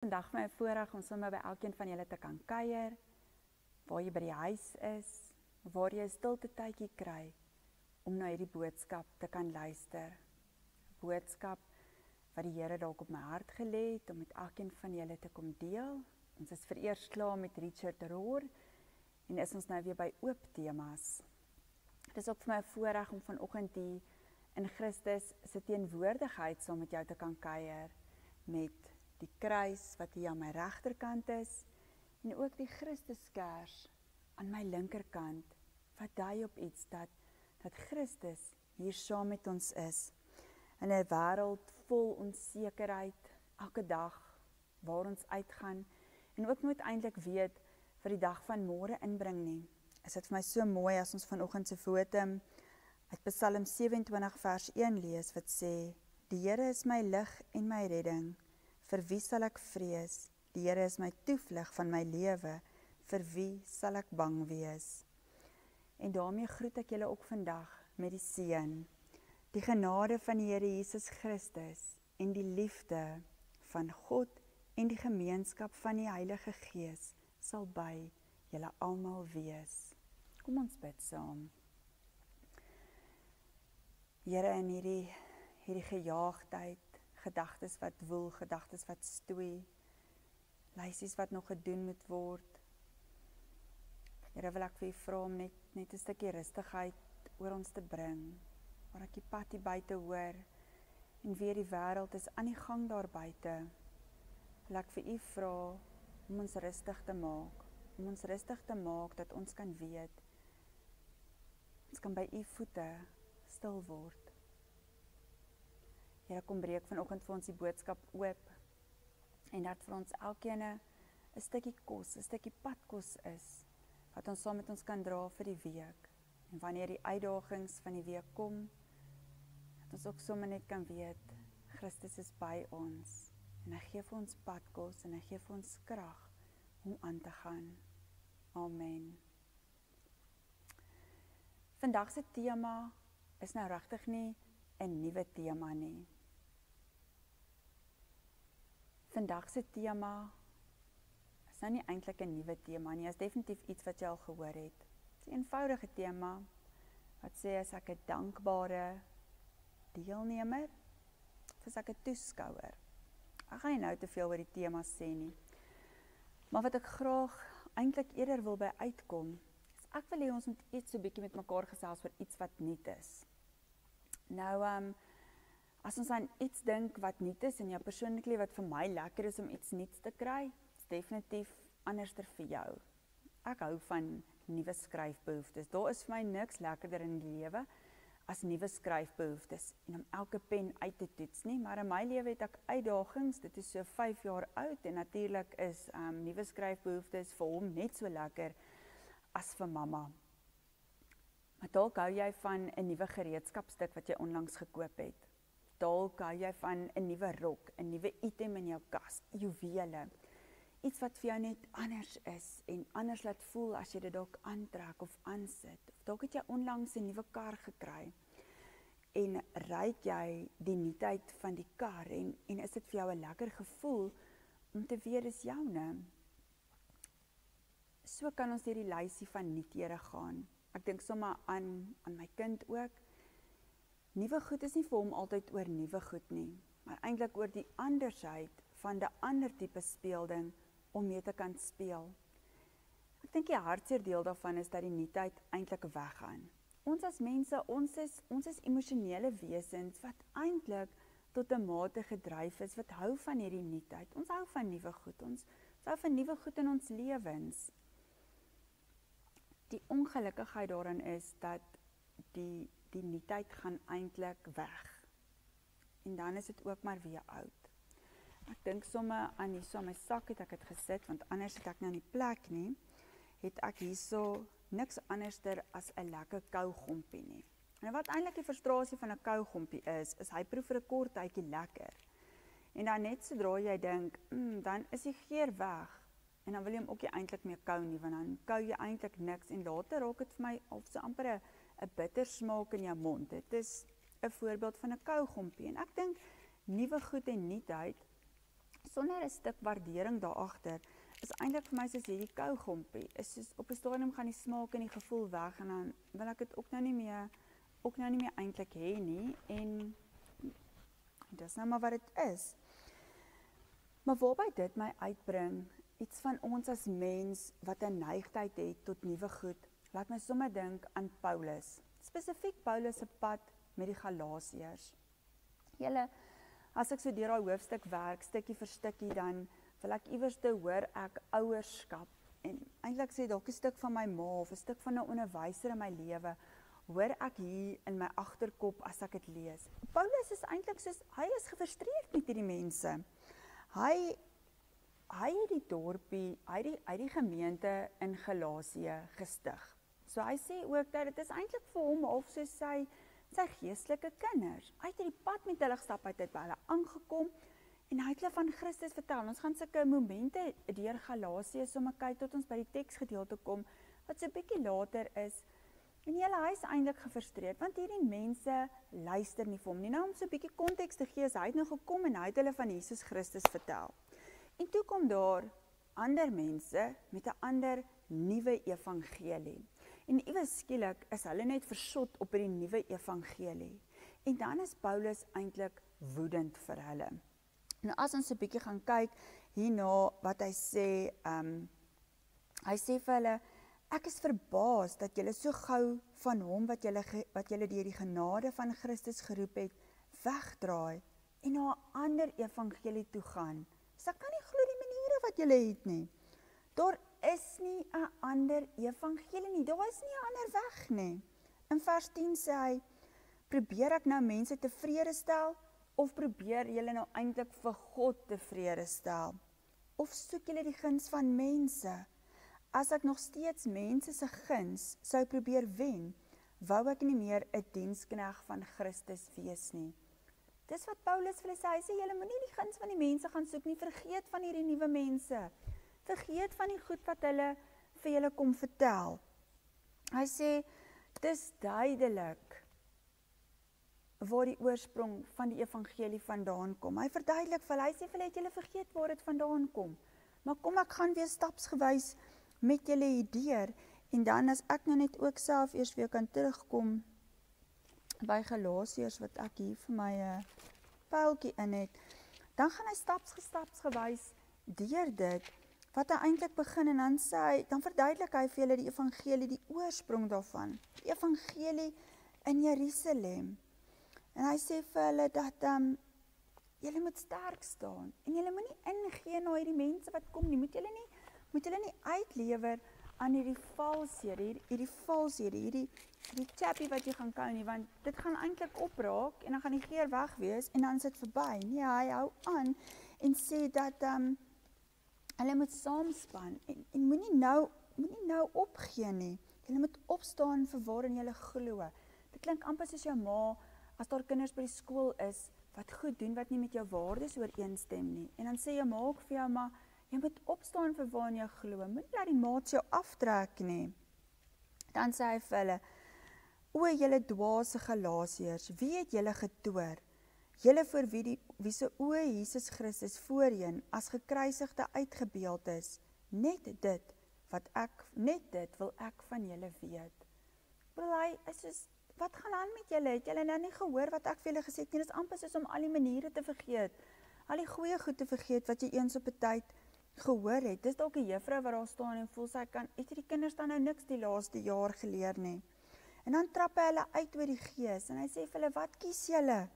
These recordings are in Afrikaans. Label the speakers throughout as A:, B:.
A: Vandag my voorreg om sommer by elkeen van julle te kan kuier, waar jy by die huis is, waar jy 'n stilte tydjie kry, om na hierdie boodskap te kan luister. 'n Boodskap wat die Here dalk op my hart gelê het, om met elkeen van julle te kom deel. Ons is vereers klaar met Richard Rohr, en is ons nou weer by oop temas. Het is ook vir my 'n voorreg om vanoggend hier in Christus se teenwoordigheid saam met jou te kan kuier, met die kruis wat hier aan my regterkant is, en ook die Christuskers aan my linkerkant, wat dui op iets dat Christus hier saam met ons is, in 'n wêreld vol onsekerheid, elke dag, waar ons uitgaan, en ook nooit eintlik weet wat die dag van môre inbring nie. Is dit vir my so mooi as ons vanoggend se fotum uit Psalm 27 vers 1 lees, wat sê, die Here is my lig en my redding, vir wie sal ek vrees? Die Here is my toevlug van my lewe, vir wie sal ek bang wees? En daarmee groet ek julle ook vandag met die seën, die genade van die Here Jesus Christus, en die liefde van God, en die gemeenskap van die Heilige Gees, sal by julle almal wees. Kom ons bid saam. Here, in hierdie gejaagdheid, gedagtes wat woel, gedagtes wat stoei, lysies wat nog gedoen moet word. Here, wil ek vir u vra om net 'n stukkie rustigheid oor ons te bring, waar ek die pad hier buite hoor, en weer die wêreld is aan die gang daar buite. Wil ek vir u vra om ons rustig te maak, dat ons kan weet, ons kan by u voete stil word. Here, kom breek vanoggend vir ons die boodskap oop, en dat vir ons elkeen 'n stukkie kos, 'n stukkie padkos is, wat ons saam met ons kan dra vir die week. En wanneer die uitdagings van die week kom, dat ons ook sommer net kan weet, Christus is by ons, en hy gee vir ons padkos, en hy gee vir ons krag om aan te gaan. Amen. Vandag se tema is nou regtig nie 'n nuwe tema nie. Vandag se tema is nou nie eintlik 'n nuwe tema nie, is definitief iets wat jy al gehoor het. Het is 'n eenvoudige tema, wat sê as ek 'n dankbare deelnemer, of as ek 'n toeskouer. Ek gaan nie nou te veel oor die tema sê nie, maar wat ek graag eintlik eerder wil by uitkom, is ek wil hê ons moet iets so bietjie met mekaar gesels oor iets wat nuut is. Nou, as ons aan iets dink wat nuut is, en jou persoonliklik wat vir my lekker is om iets nuuts te kry, is definitief anderster vir jou. Ek hou van nuwe skryfbehoeftes. Daar is vir my niks lekkerder in die lewe as nuwe skryfbehoeftes, en om elke pen uit te toets nie, maar in my lewe het ek uitdagings, dit is so 5 jaar oud, en natuurlik is nuwe skryfbehoeftes vir hom net so lekker as vir mamma. Maar dalk hou jy van 'n nuwe gereedskapstuk wat jy onlangs gekoop het. Dalk hou jy van 'n nuwe rok, 'n nuwe item in jou kas, juwele. Iets wat vir jou net anders is, en anders laat voel as jy dit dalk aantrek of aansit. Of dalk het jy onlangs 'n nuwe kar gekry, en ruik jy die nuutheid van die kar, en is dit vir jou 'n lekker gevoel, om te weet dis joune. So kan ons deur die lysie van nuuthede gaan. Ek dink sommer aan my kind ook. Nuwe goed is nie vir hom altyd oor nuwe goed nie, maar eintlik oor die andersheid van 'n ander tipe speelding om mee te kan speel. Ek dink die hartseer deel daarvan is dat die nuutheid eintlik weggaan. Ons as mense, ons is emosionele wesens wat eintlik tot 'n mate gedryf is, wat hou van hierdie nuutheid. Ons hou van nuwe goed, ons hou van nuwe goed in ons lewens. Die ongelukkigheid daarin is dat die nuutheid gaan eintlik weg. En dan is dit ook maar weer oud. Ek dink sommer aan hierso aan my sak het ek dit gesit, want anders het ek nou nie plek nie, het ek hierso niks anderster as 'n lekker kougompie nie. En wat eintlik die frustrasie van 'n kougompie is hy proef vir 'n kort tydjie lekker. En dan net sodra jy dink, dan is die geur weg, en dan wil jy hom ook nie eintlik meer kou nie, want dan kou jy eintlik niks, en later raak dit vir my of so amper 'n bitter smaak in jou mond. Dit is 'n voorbeeld van 'n kougompie, en ek dink nuwe goed en nuutheid sonder 'n stuk waardering daagter, is eintlik vir my soos hierdie kougompie. Is soos op 'n stadium gaan die smaak en die gevoel weg en dan wil ek dit ook nou nie meer eintlik hê nie en dis nou maar wat dit is. Maar waarby dit my uitbring, iets van ons as mens wat 'n neigtheid het tot nuwe goed, laat my sommer dink aan Paulus. Spesifiek Paulus se pad met die Galasiërs. Julle, as ek so deur daai hoofstuk werk, stukkie vir stukkie, dan wil ek iewers te hoor ek ouerskap. En eintlik sê dalk 'n stuk van my ma of 'n stuk van 'n onderwyser in my lewe, hoor ek hier in my agterkop as ek dit lees. Paulus is eintlik soos, hy is gefrustreerd met hierdie mense. Hy het die dorpie, hy het die gemeente in Galasië gestig. So hy sê ook dat dit is eintlik vir hom of soos sy geestelike kinders. Hy het hierdie pad met hulle gestap, hy het by hulle aangekom en hy het hulle van Christus vertel. Ons gaan sulke momente deur Galasië sommer kyk tot ons by die teksgedeelte kom wat so 'n bietjie later is. En hy is eintlik gefrustreerd want hierdie mense luister nie vir hom nie. Nou om so 'n bietjie konteks te gee, hy het nou gekom en hy het hulle van Jesus Christus vertel. En toe kom daar ander mense met 'n ander nuwe evangelie. En ewe skielik is hulle net versot op hierdie nuwe evangelie. En dan is Paulus eintlik woedend vir hulle. Nou as ons 'n bietjie gaan kyk hierna wat hy sê, hy sê vir hulle, ek is verbaas dat julle so gou van hom wat julle deur die genade van Christus geroep het, wegdraai en na 'n ander evangelie toe gaan. So ek kan nie glo die maniere wat julle het nie. Daar is nie 'n ander evangelie nie, daar is nie 'n ander weg nie. In vers 10 sê hy, probeer ek nou mense tevrede stel, of probeer julle nou eintlik vir God tevrede stel? Of soek julle die guns van mense? As ek nog steeds mense se guns sou probeer wen, wou ek nie meer 'n dienskneg van Christus wees nie. Dis wat Paulus vir hulle sê, hy sê, julle moenie die guns van die mense gaan soek nie, vergeet van hierdie nuwe mense. Vergeet van die goed wat hulle vir julle kom vertel. Hy sê, dis duidelik waar die oorsprong van die evangelie vandaan kom. Hy verduidelik vir hulle, hy sê vir hulle, het julle vergeet waar dit vandaan kom. Maar kom ek gaan weer stapsgewys met julle hierdeur, en dan as ek nou net ook self eers weer kan terugkom by Galasiërs, wat ek hier vir my 'n pyltjie in het, dan gaan hy stapsgewys deur dit, wat hy eintlik begin, en dan sê hy, dan verduidelik hy vir julle die evangelie, die oorsprong daarvan, die evangelie in Jerusalem. En hy sê vir hulle dat julle moet sterk staan, en julle moet nie ingee na hierdie mense wat kom nie, moet julle nie uitlewer aan hierdie valshede, hierdie chappie wat jy gaan kou nie, want dit gaan eintlik opraak, en dan gaan die geur weg wees, en dan is dit verby. Nee, hy hou aan, en sê dat hulle moet saamspan, en moenie nou opgee nie, julle moet opstaan vir waarin julle glo. Dit klink amper soos jou ma, as daar kinders by die skool is, wat goed doen, wat nie met jou waardes ooreenstem nie, en dan sê jou ma ook vir jou, maar jy moet opstaan vir waarin jy glo, moet laat die maats jou aftrek nie. Dan sê hy vir hulle, o julle dwaase Galasiërs, wie het julle getoor? Julle voor wie se oë Jesus Christus voorheen as gekruisigde uitgebeeld is, net dit wil ek van julle weet. Hy is, wat gaan aan met julle? Het julle nou nie gehoor wat ek vir julle gesê het? Dit is amper soos om al die maniere te vergeet, al die goeie goed te vergeet wat jy eens op 'n tyd gehoor het. Dis dalk 'n juffrou wat daar staan en voel sy het die kinders dan nou niks die laaste jaar geleer nie. En dan trap hy hulle uit oor die gees en hy sê vir hulle, wat kies julle?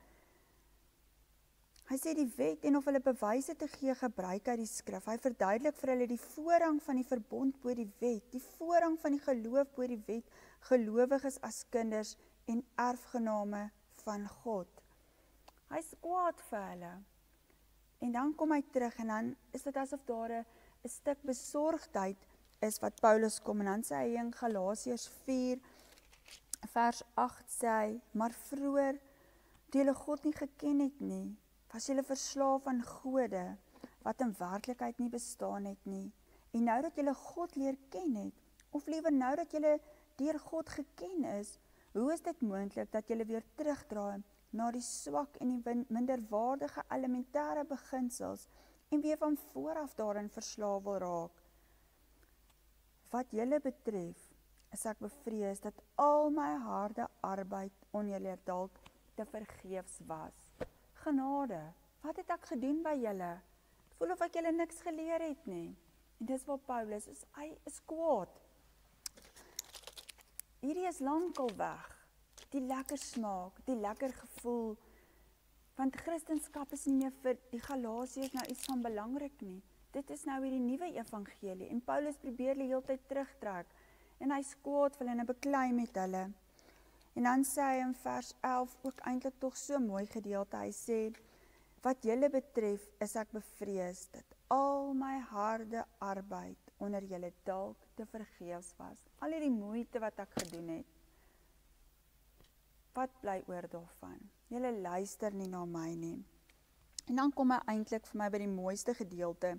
A: Hy sê die wet en of hulle bewyse te gee gebruik uit die skrif. Hy verduidelik vir hulle die voorrang van die verbond bo die wet, die voorrang van die geloof bo die wet, gelowiges as kinders en erfgename van God. Hy is kwaad vir hulle. En dan kom hy terug en dan is dit asof daar 'n stuk besorgdheid is wat Paulus kom en dan sê hy in Galasiërs 4 vers 8 sê hy, maar vroeër toe julle God nie geken het nie, was julle verslaaf aan gode wat in werklikheid nie bestaan het nie. En nou dat julle God leer ken het, of liewer nou dat julle deur God geken is, hoe is dit moontlik dat julle weer terugdraai na die swak en die minderwaardige elementêre beginsels en wie van vooraf daarin verslaaf wil raak. Wat julle betref, is ek bevrees dat al my harde arbeid onder julle dalk te vergeefs was. Genade, wat het ek gedoen by julle? Ek voel of ek julle niks geleer het nie. En dis waar Paulus is, hy is kwaad. Hierdie is lankal weg. Die lekker smaak, die lekker gevoel. Want Christendom is nie meer vir die Galasiërs nou iets van belangrik nie. Dit is nou hierdie nuwe evangelie. En Paulus probeer die hele tyd terugtrek. En hy is kwaad vir hulle en beklei met hulle. En dan sê hy in vers 11 ook eintlik tog so mooi gedeelte. Hy sê, wat julle betref is ek bevrees dat al my harde arbeid onder julle dalk te vergeefs was. Al hierdie moeite wat ek gedoen het. Wat bly oor daarvan? Julle luister nie na my nie. En dan kom hy eintlik vir my by die mooiste gedeelte,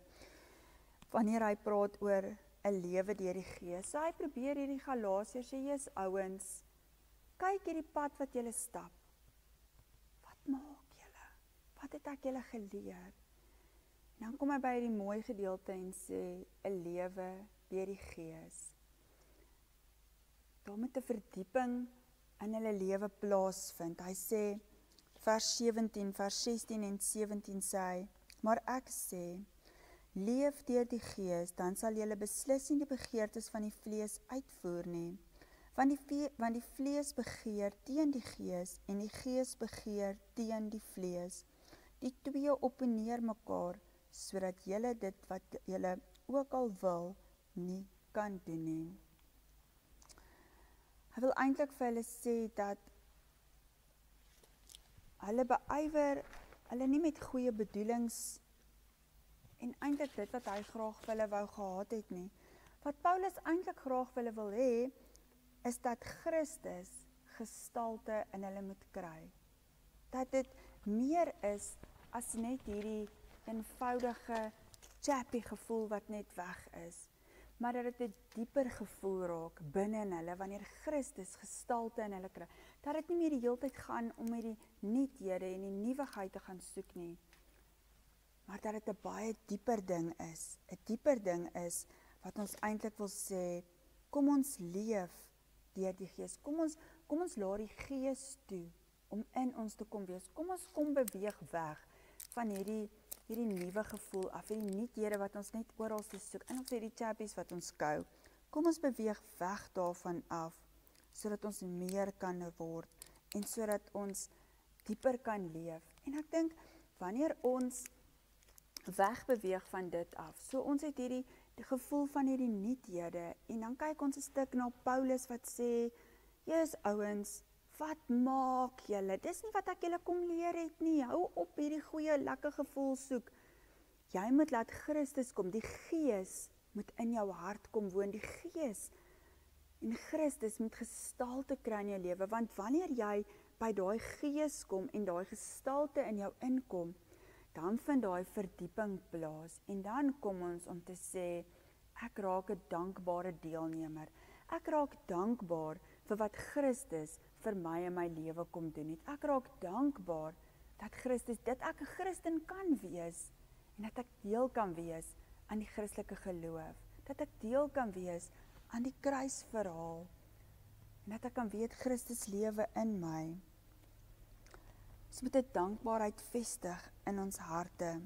A: wanneer hy praat oor 'n lewe deur die Gees. So hy probeer hierdie Galasiërs sê, jy's ouens, kyk hierdie pad wat julle stap. Wat maak julle? Wat het ek julle geleer? En dan kom hy by die mooi gedeelte en sê, 'n lewe deur die Gees. Daar moet 'n verdieping in hulle lewe plaasvind. Hy sê, vers 17, vers 16 en 17 sê hy, maar ek sê, leef deur die Gees, dan sal julle beslis nie die begeertes van die vlees uitvoer nie. Want die vlees begeer teen die Gees en die Gees begeer teen die vlees. Die twee opponeer mekaar, sodat julle dit wat julle ook al wil, nie kan doen nie. Hy wil eintlik vir hulle sê dat hulle beywer, hulle nie met goeie bedoelings en eintlik dit wat hy graag vir hulle wou gehad het nie. Wat Paulus eintlik graag vir hulle wil hê, is dat Christus gestalte in hulle moet kry. Dat dit meer is as net hierdie eenvoudige chappy gevoel wat net weg is, maar dat dit 'n dieper gevoel raak binne in hulle wanneer Christus gestalte in hulle kry. Dat dit nie meer die hele tyd gaan om hierdie nuuthede en die nuwigheid te gaan soek nie, maar dat dit 'n baie dieper ding is. 'n Dieper ding is wat ons eintlik wil sê, kom ons leef deur die Gees. Kom ons laat die Gees toe om in ons te kom wees. Kom ons kom beweeg weg van hierdie nuwe gevoel af, hierdie nuuthede wat ons net oral te soek, en ons hierdie chappies wat ons kou. Kom ons beweeg weg daarvan af, sodat ons meer kan word, en sodat ons dieper kan leef. En ek dink, wanneer ons wegbeweeg van dit af, so ons het die gevoel van hierdie nuuthede, en dan kyk ons 'n stuk na Paulus wat sê, jy's ouens, wat maak julle? Dis nie wat ek julle kom leer het nie. Hou op hierdie goeie, lekker gevoel soek. Jy moet laat Christus kom. Die Gees moet in jou hart kom woon. Die Gees en Christus moet gestalte kry in jou lewe. Want wanneer jy by daai Gees kom en daai gestalte in jou inkom, dan vind daai verdieping plaas. En dan kom ons om te sê, ek raak 'n dankbare deelnemer. Ek raak dankbaar vir wat Christus vir my in my lewe kom doen het. Ek raak dankbaar dat Christus, dat ek 'n Christen kan wees, en dat ek deel kan wees aan die Christelike geloof, dat ek deel kan wees aan die kruisverhaal, en dat ek kan weet Christus lewe in my. Ons moet 'n dankbaarheid vestig in ons harte,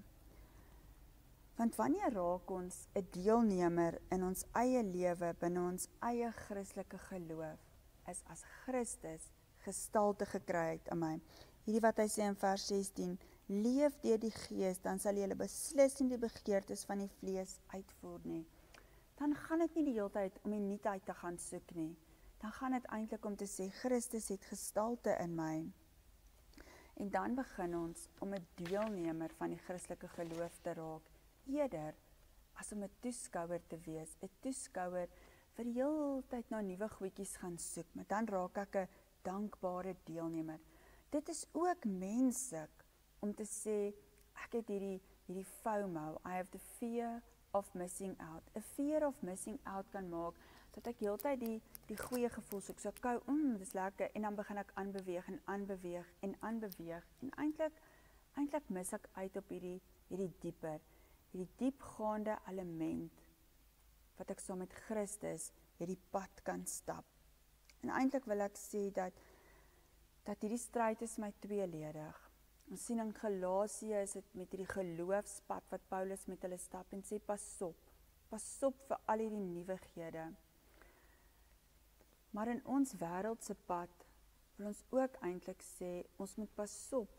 A: want wanneer raak ons 'n deelnemer in ons eie lewe, binne ons eie Christelike geloof, is as Christus gestalte gekry het in my. Hierdie wat hy sê in vers 16, leef deur die Gees, dan sal julle beslis nie die begeertes van die vlees uitvoer nie. Dan gaan dit nie die hele tyd om die nuutheid te gaan soek nie. Dan gaan dit eintlik om te sê, Christus het gestalte in my. En dan begin ons om 'n deelnemer van die Christelike geloof te raak, eerder as om 'n toeskouer te wees, 'n toeskouer vir die hele tyd na nuwe goedjies gaan soek, maar dan raak ek 'n dankbare deelnemer. Dit is ook menslik om te sê, ek het hierdie FOMO, I have the fear of missing out. 'n Fear of missing out kan maak, dat ek heeltyd die goeie gevoel soek, so kou, dit is lekker, en dan begin ek aanbeweeg en aanbeweeg en aanbeweeg, en eintlik mis ek uit op hierdie dieper. hierdie diepgaande element, wat ek saam met Christus hierdie pad kan stap. En eintlik wil ek sê dat hierdie stryd is my tweeledig. Ons sien in Galasië is dit met hierdie geloofspad wat Paulus met hulle stap en sê pas op vir al hierdie nuwighede. Maar in ons wêreldse pad wil ons ook eintlik sê, ons moet pas op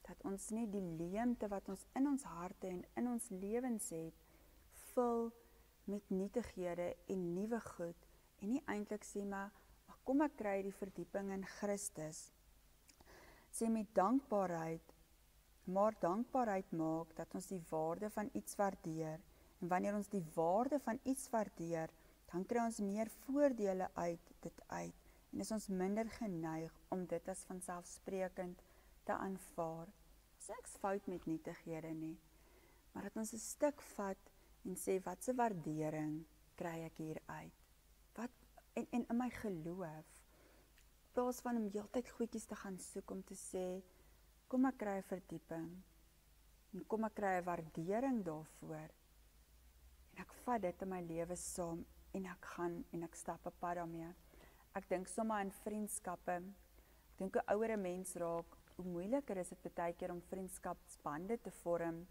A: dat ons nie die leemte wat ons in ons harte en in ons lewens het, vul met nuutighede en nuwe goed, en nie eintlik sê, maar kom ek kry die verdieping in Christus. Sê met dankbaarheid, maar dankbaarheid maak dat ons die waarde van iets waardeer, en wanneer ons die waarde van iets waardeer, dan kry ons meer voordele uit dit uit, en is ons minder geneig om dit as vanselfsprekend te aanvaar. Is niks fout met nuutighede nie, maar dat ons 'n stuk vat en sê, wat se waardering kry ek hier uit? En in my geloof, in plaas van om heeltyd goedjies te gaan soek om te sê, kom ek kry 'n verdieping, en kom ek kry 'n waardering daarvoor, en ek vat dit in my lewe saam, en ek stap 'n pad daarmee. Ek dink sommer aan vriendskappe, ek dink hoe ouer 'n mens raak, hoe moeiliker is dit baie keer om vriendskapsbande te vorm.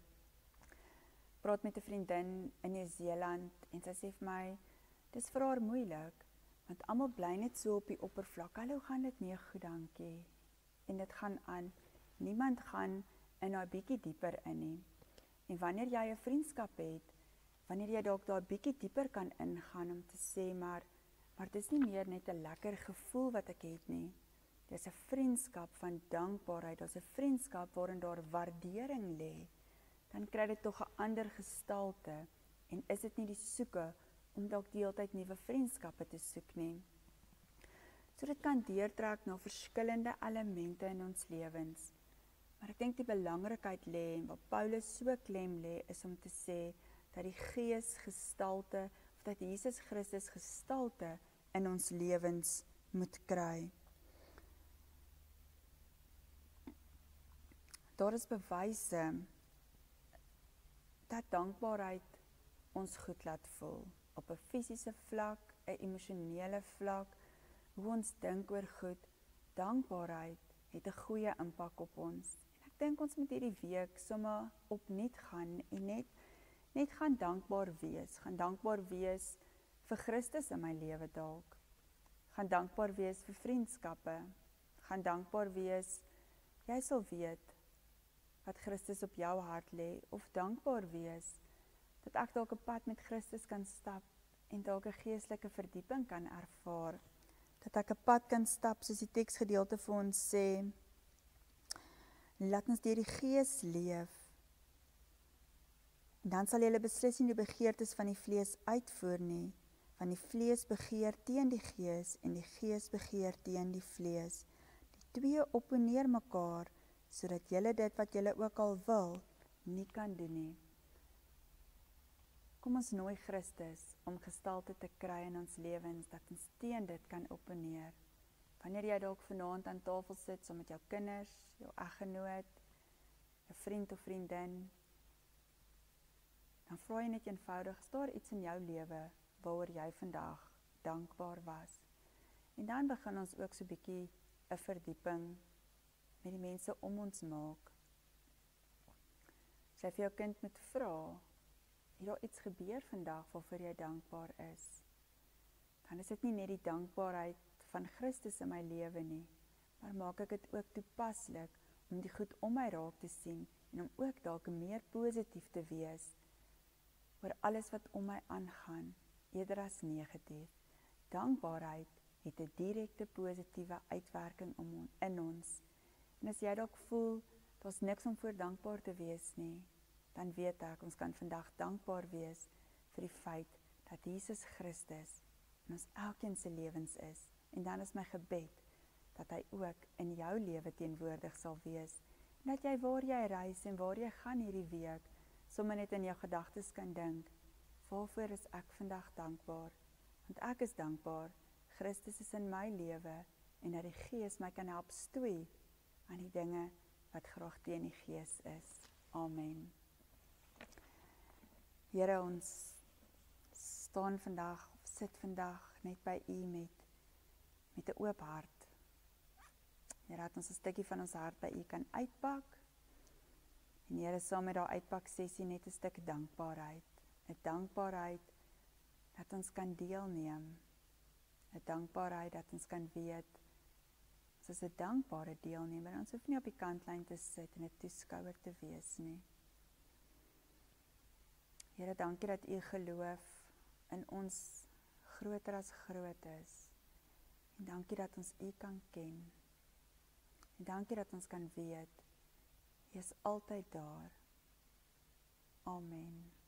A: Praat met 'n vriendin in Nieu-Seeland, en sy sê vir my, dis vir haar moeilik, want almal bly net so op die oppervlak, hallo, gaan dit nie goed, dankie, en dit gaan aan, niemand gaan in daai bietjie dieper in nie, en wanneer jy 'n vriendskap het, wanneer jy dalk daar bietjie dieper kan ingaan, om te sê, maar dis nie meer net 'n lekker gevoel wat ek het nie, dis 'n vriendskap van dankbaarheid, dis 'n vriendskap waarin daar waardering lê, dan kry dit tog 'n ander gestalte, en is dit nie die soeke, om dalk die hele tyd nuwe vriendskappe te soek nie. So dit kan deurtrek na verskillende elemente in ons lewens. Maar ek dink die belangrikheid lê, en wat Paulus so klem lê, is om te sê, dat die Gees gestalte, of dat Jesus Christus gestalte in ons lewens moet kry. Daar is bewyse dat dankbaarheid ons goed laat voel, op 'n fisiese vlak, 'n emosionele vlak, hoe ons dink oor goed. Dankbaarheid het 'n goeie impak op ons. En ek dink ons moet hierdie week sommer opnuut gaan en net gaan dankbaar wees. Gaan dankbaar wees vir Christus in my lewe dalk. Gaan dankbaar wees vir vriendskappe. Gaan dankbaar wees, jy sal weet wat Christus op jou hart lê, of dankbaar wees dat ek dalk 'n pad met Christus kan stap en dalk 'n geestelike verdieping kan ervaar. Dat ek 'n pad kan stap, soos die teksgedeelte vir ons sê, laat ons deur die Gees leef. Dan sal julle beslis nie die begeertes van die vlees uitvoer nie, want die vlees begeer teen die Gees en die Gees begeer teen die vlees. Die twee opponeer mekaar, sodat julle dit wat julle ook al wil, nie kan doen nie. Kom ons nooi Christus om gestalte te kry in ons lewens, dat ons teen dit kan opponeer. Wanneer jy dalk vanaand aan tafel sit, saam met jou kinders, jou eggenoot, 'n vriend of vriendin, dan vra jy net eenvoudig, is daar iets in jou lewe waaroor jy vandag dankbaar was? En dan begin ons ook so 'n bietjie 'n verdieping met die mense om ons maak. As jy vir jou kind moet vra, het daar iets gebeur vandag waarvoor jy dankbaar is, dan is dit nie net die dankbaarheid van Christus in my lewe nie, maar maak ek dit ook toepaslik om die goed om my raak te sien en om ook dalk meer positief te wees oor alles wat om my aangaan, eerder as negatief. Dankbaarheid het 'n direkte positiewe uitwerking in ons. En as jy dalk voel, daar's niks om voor dankbaar te wees nie, dan weet ek, ons kan vandag dankbaar wees vir die feit dat Jesus Christus in ons elkeen se lewens is. En dan is my gebed dat hy ook in jou lewe teenwoordig sal wees. En dat jy waar jy reis en waar jy gaan hierdie week, sommer net in jou gedagtes kan dink, waarvoor is ek vandag dankbaar? Want ek is dankbaar, Christus is in my lewe, en dat die Gees my kan help stoei aan die dinge wat graag teen die Gees is. Amen. Here, ons staan vandag, of sit vandag net by U met 'n oop hart. Here, dat ons 'n stukkie van ons hart by U kan uitpak. En Here, saam met daai uitpak sessie net 'n stuk dankbaarheid. 'n Dankbaarheid dat ons kan deelneem. 'n Dankbaarheid dat ons kan weet, ons is 'n dankbare deelnemer. Ons hoef nie op die kantlyn te sit en 'n toeskouer te wees nie. Here, dankie dat U geloof in ons groter as groot is. En dankie dat ons U kan ken. En dankie dat ons kan weet, U is altyd daar. Amen.